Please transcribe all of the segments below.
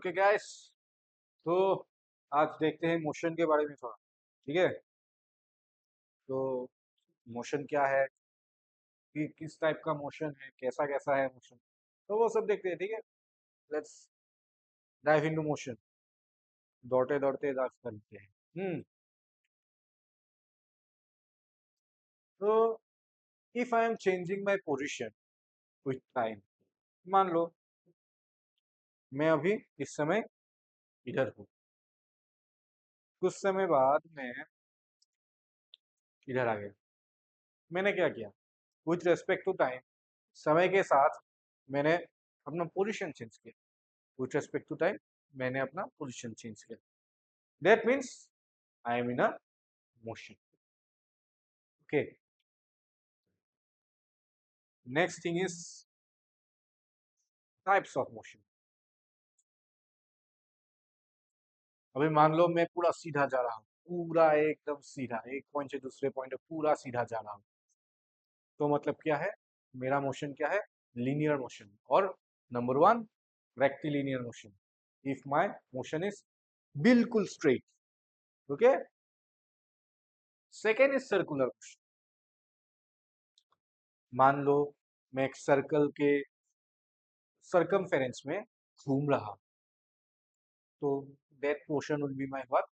Okay guys, तो आज देखते हैं मोशन के बारे में थोड़ा। ठीक है, तो मोशन क्या है, कि किस टाइप का मोशन है, कैसा कैसा है मोशन, तो वो सब देखते हैं। ठीक है, लेट्स डाइव इनटू मोशन। दौड़ते दौड़ते डाइव करते हैं। तो if I am changing my position with time, मान लो मैं अभी इस समय इधर हूँ, कुछ समय बाद मैं इधर आ गया। मैंने क्या किया, विथ रेस्पेक्ट टू टाइम, समय के साथ मैंने अपना पोजीशन चेंज किया। विथ रेस्पेक्ट टू टाइम मैंने अपना पोजीशन चेंज किया। That means I am in a motion. Okay, next thing is types of motion. अभी मान लो मैं पूरा सीधा जा रहा हूँ, पूरा एकदम सीधा, एक पॉइंट से दूसरे पॉइंट पूरा सीधा जा रहा हूँ, तो मतलब क्या है, मेरा मोशन क्या है, लीनियर मोशन। और number one, rectilinear motion. If my motion is बिल्कुल straight. Okay, second is circular motion. मान लो मैं एक सर्कल के सर्कमफेरेंस में घूम रहा, तो that motion will be my what,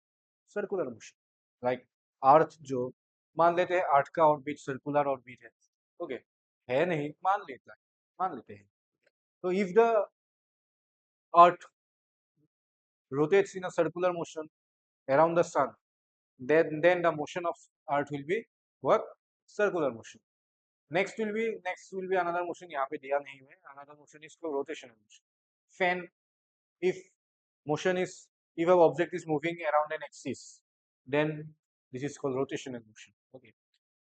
circular motion. Like earth, जो मान लेते हैं अर्थ का ऑर्बिट सर्कुलर ऑर्बिट है। ओके, है नहीं, मान लेता है, मान लेते हैं। तो if the earth rotates in a circular motion around the sun, then the motion of earth will be what, circular motion. Next will be another motion, यहाँ पे दिया नहीं है, another motion is called rotational motion. Fan, if motion is, if an object is moving around an axis, then this is called rotational motion. Okay,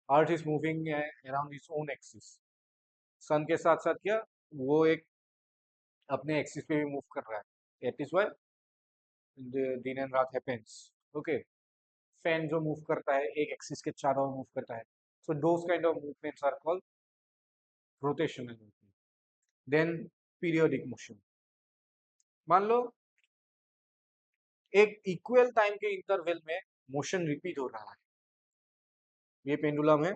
earth is moving around its own axis, sun के साथ साथ क्या, वो एक अपने axis पे भी move कर रहा है, that is why दिन एंड रात हैपेंस. ओके, फैन जो मूव करता है एक एक्सिस के चारों ओर मूव करता है, so those kind of movements are called rotational movement. Then periodic motion, मान लो एक इक्वल टाइम के इंटरवल में मोशन रिपीट हो रहा है, ये पेंडुलम है,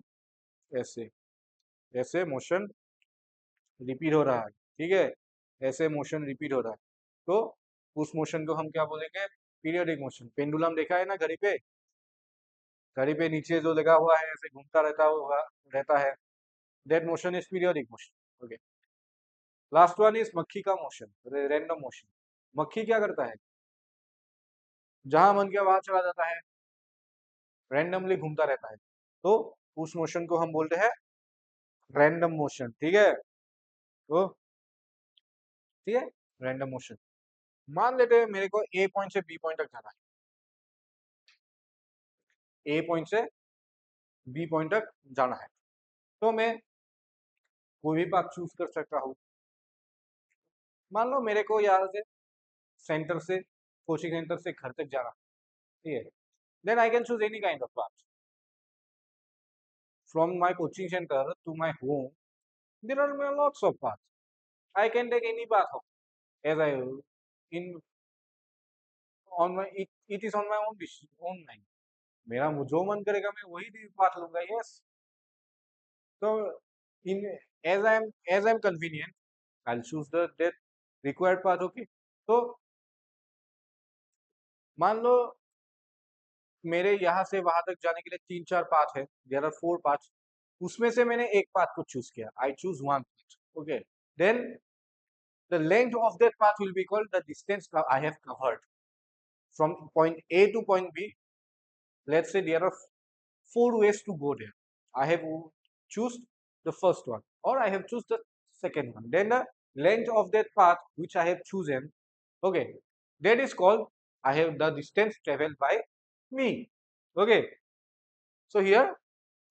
ऐसे ऐसे मोशन रिपीट हो रहा है, ठीक है, ऐसे मोशन रिपीट हो रहा है, तो उस मोशन को हम क्या बोलेंगे, पीरियोडिक मोशन. पेंडुलम देखा है ना घड़ी पे, घड़ी पे नीचे जो लगा हुआ है ऐसे घूमता रहता है, that motion is periodic motion. Okay, last one is मक्खी का मोशन, रैंडम मोशन. मक्खी क्या करता है, जहां मन किया वहां चला जाता है, रैंडमली घूमता रहता है, तो उस मोशन को हम बोलते हैं रैंडम मोशन. ठीक है, तो ठीक है, रैंडम मोशन. मान लेते हैं मेरे को ए पॉइंट से बी पॉइंट तक जाना है, ए पॉइंट से बी पॉइंट तक जाना है, तो मैं कोई भी पाथ चूज कर सकता हूँ. मान लो मेरे को यहाँ से सेंटर से, कोचिंग सेंटर से घर तक जाना, ठीक है, then I can choose any kind of path. From my coaching centre to my home there are lots of paths. I can take any path of, as I in on my it is on my own mind. मेरा जो मन करेगा मैं वही path लूंगा. Yes, तो इन as I am convenient, I'll choose the that required path. Okay, तो मान लो मेरे यहाँ से वहां तक जाने के लिए 3-4 पाथ है, देयर आर 4 पाथ्स, उसमें से मैंने एक पाथ को चूज किया, I choose one path. Okay, then the length of that path will be called the distance I have covered from point A to point B. Let's say there are 4 ways to go there. I have choose the first one, or I have choose the second one. Then the length of that path which I have chosen, okay, that is called, I have the distance traveled by me. Okay, so here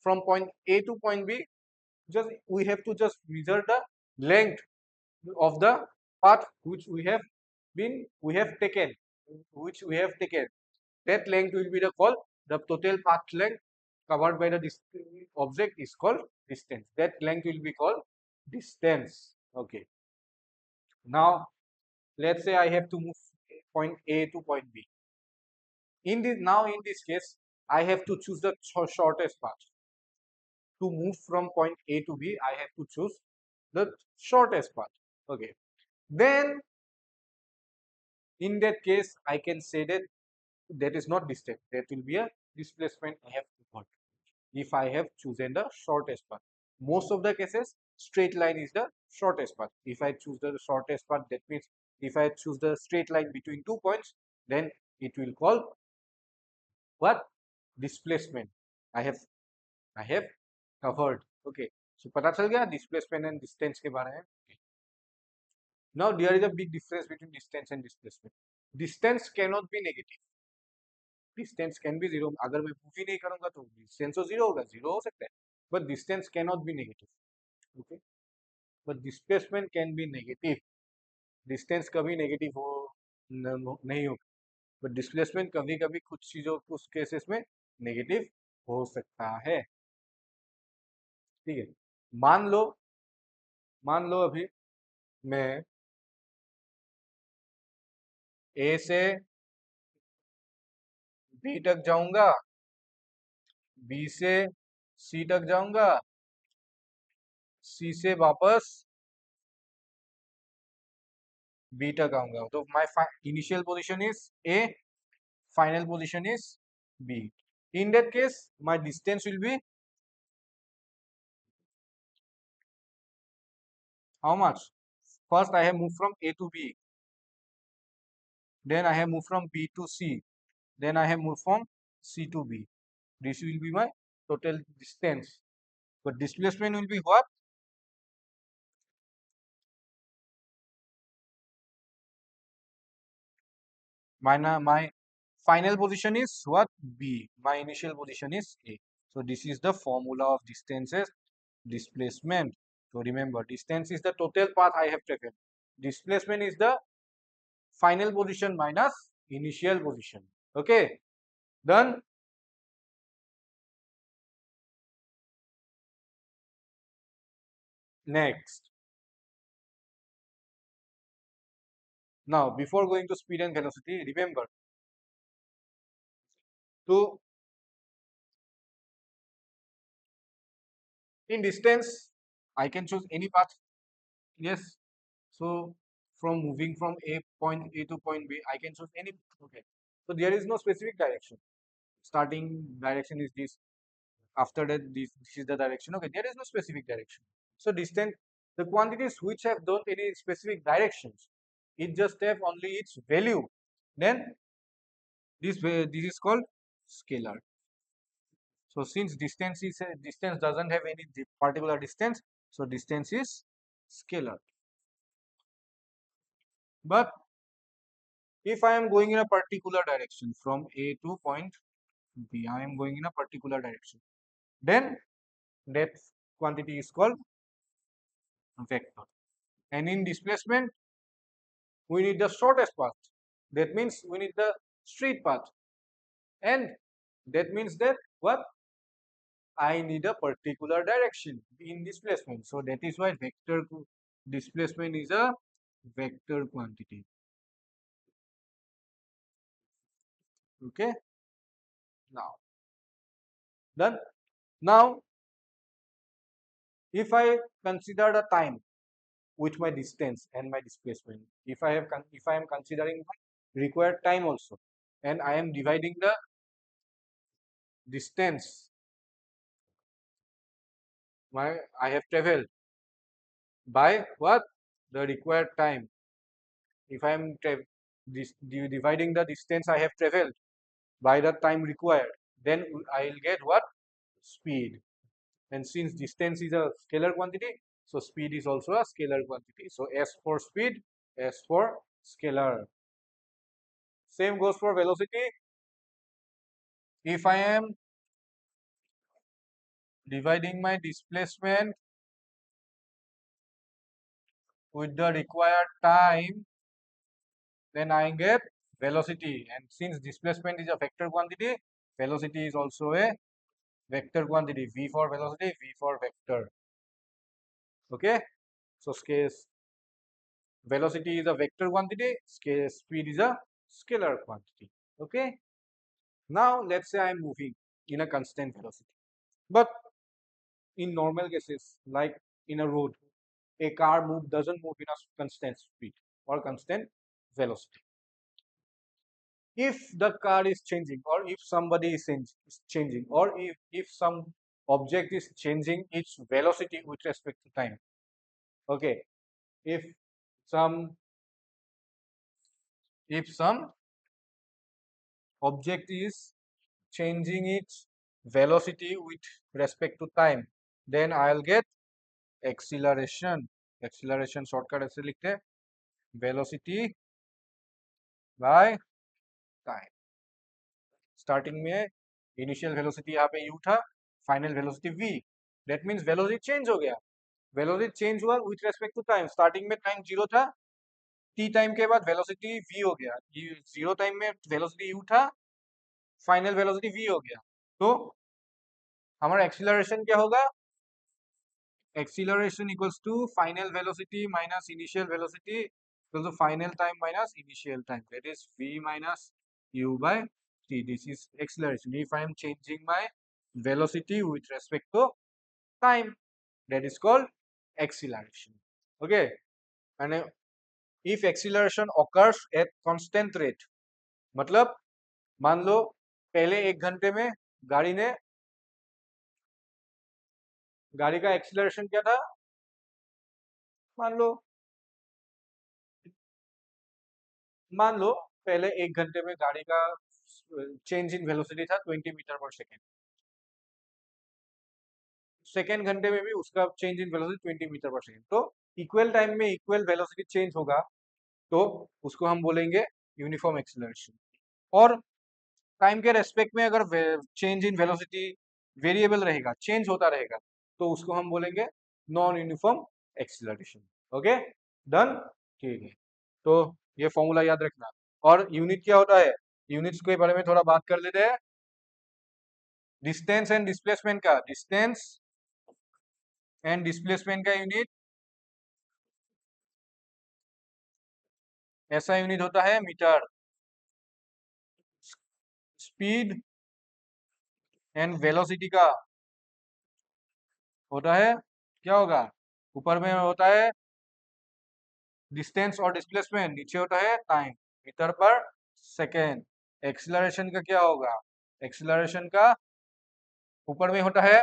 from point A to point B, just we have to just measure the length of the path which we have taken, that length will be the called, the total path length covered by the object is called distance. That length will be called distance. Okay, now let's say I have to move point A to point B. In this case, I have to choose the shortest path. To move from point A to B, I have to choose the shortest path. Okay. Then in that case, I can say that that is not distance. That will be a displacement I have got if I have chosen the shortest path. Most of the cases, straight line is the shortest path. If I choose the shortest path, that means if I choose the straight line between 2 points, then it will call what? Displacement. I have I have covered. Okay. So पता चल गया displacement and distance के बारे में. Now there is a big difference between distance and displacement. Distance cannot be negative. Distance can be zero. अगर मैं move ही नहीं करूंगा तो distance तो zero होगा. Zero हो सकता है. But distance cannot be negative. Okay. But displacement can be negative. Distance कभी negative हो नहीं होगा. But displacement कभी कभी कुछ चीजों कुछ केसेस में negative हो सकता है. ठीक है. मान लो अभी मैं A से B तक जाऊंगा, B से C तक जाऊंगा, C से वापस B तक आऊंगा. तो my initial position is A, final position is B. In that case, my distance will be how much? First, I have moved from A to B. Then I have moved from B to C. Then I have moved from C to B. This will be my total distance. But displacement will be what? My final position is what? B. My initial position is A. So this is the formula of distances displacement. So remember, distance is the total path I have taken. Displacement is the final position minus initial position. Okay, done. Next. Now, before going to speed and velocity, remember to in distance, I can choose any path. Yes. So from moving from point A to point B, I can choose any. Okay. So there is no specific direction. Starting direction is this. After that, this is the direction. Okay. There is no specific direction. So distance, the quantities which have don't any specific directions, it just have only its value. Then this is called scalar. So since distance doesn't have any particular distance, so distance is scalar. But if I am going in a particular direction from A to point B, I am going in a particular direction. Then that quantity is called vector. And in displacement, we need the shortest path. That means we need the straight path. And that means that what? I need a particular direction in displacement. So that is why vector displacement is a vector quantity. Okay. Now done. Now if I consider the time with my distance and my displacement, if I am considering my required time also, and I am dividing the distance I have traveled by what? The required time. If I am dividing the distance I have traveled by the time required, then I will get what? Speed. And since distance is a scalar quantity, so speed is also a scalar quantity. So S for speed, S for scalar. Same goes for velocity. If I am dividing my displacement with the required time, then I get velocity. And since displacement is a vector quantity, velocity is also a vector quantity. V for velocity, V for vector. Okay. So scale velocity is a vector quantity, scale speed is a scalar quantity. Okay, now let's say I'm moving in a constant velocity, but in normal cases like in a road, a car doesn't move in a constant speed or constant velocity. If the car is changing, or if somebody is changing, or if some object is changing its velocity with respect to time, okay, if some some object is changing its velocity with respect to time, then I'll get acceleration. Acceleration shortcut ऐसे लिखते हैं, velocity by time. Starting में initial velocity यहाँ पे u था, final velocity v, that means velocity change हो गया, velocity change हुआ with respect to time. Starting में टाइम 0 था, t टाइम के बाद वेलोसिटी v हो गया, 0 टाइम में वेलोसिटी u था, फाइनल वेलोसिटी v हो गया। तो हमारा एक्सीलरेशन क्या होगा? Acceleration equals to final velocity minus initial velocity equals to final time minus initial time, that is v minus u by t. This is acceleration if I am changing my velocity with respect to time, that is called acceleration. Okay, and if acceleration occurs at constant rate, मतलब मान लो पहले 1 घंटे में गाड़ी का acceleration क्या था, मान लो पहले 1 घंटे में गाड़ी का चेंज इन वेलोसिटी था 20 मीटर पर सेकेंड, सेकेंड घंटे में भी उसका चेंज इन वेलोसिटी 20 मीटर पर सेकेंड, तो इक्वल टाइम में इक्वल वेलोसिटी चेंज होगा, तो उसको हम बोलेंगे यूनिफॉर्म एक्सीलरेशन। और टाइम के रेस्पेक्ट में अगर चेंज इन वेलोसिटी वेरिएबल रहेगा, चेंज होता रहेगा, तो उसको हम बोलेंगे non uniform acceleration. Okay, done, ठीक है। तो ये फॉर्मूला याद रखना। और यूनिट क्या होता है, यूनिट्स के बारे में थोड़ा बात कर लेते हैं। डिस्टेंस एंड डिस्प्लेसमेंट का, डिस्टेंस एंड डिस्प्लेसमेंट का यूनिट ऐसा यूनिट होता है मीटर। स्पीड एंड वेलोसिटी का होता है, क्या होगा, ऊपर में होता है डिस्टेंस और डिस्प्लेसमेंट, नीचे होता है टाइम, मीटर पर सेकेंड। एक्सीलरेशन का क्या होगा, एक्सीलरेशन का ऊपर में होता है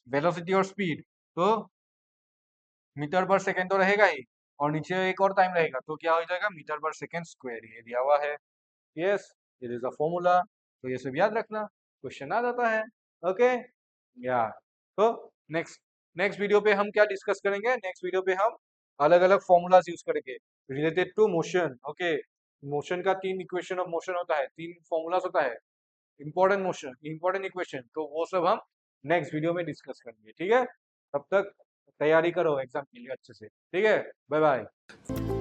वेलोसिटी और स्पीड, तो मीटर पर सेकेंड तो रहेगा ही, और नीचे एक और टाइम रहेगा, तो क्या हो जाएगा, मीटर पर सेकेंड स्क्वायर, ये दिया हुआ है। Yes, it is a formula, तो ये सब याद रखना, क्वेश्चन आ जाता है। ओके, या तो नेक्स्ट नेक्स्ट वीडियो पे हम क्या डिस्कस करेंगे, नेक्स्ट वीडियो पे हम अलग अलग फॉर्मूलाज यूज करेंगे related to motion. Okay, motion का 3 इक्वेशन ऑफ मोशन होता है, 3 फॉर्मूलाज होता है, इंपॉर्टेंट मोशन, इंपॉर्टेंट इक्वेशन, तो वो सब हम नेक्स्ट वीडियो में डिस्कस करेंगे। ठीक है, तब तक तैयारी करो एग्जाम के लिए अच्छे से। ठीक है, बाय बाय।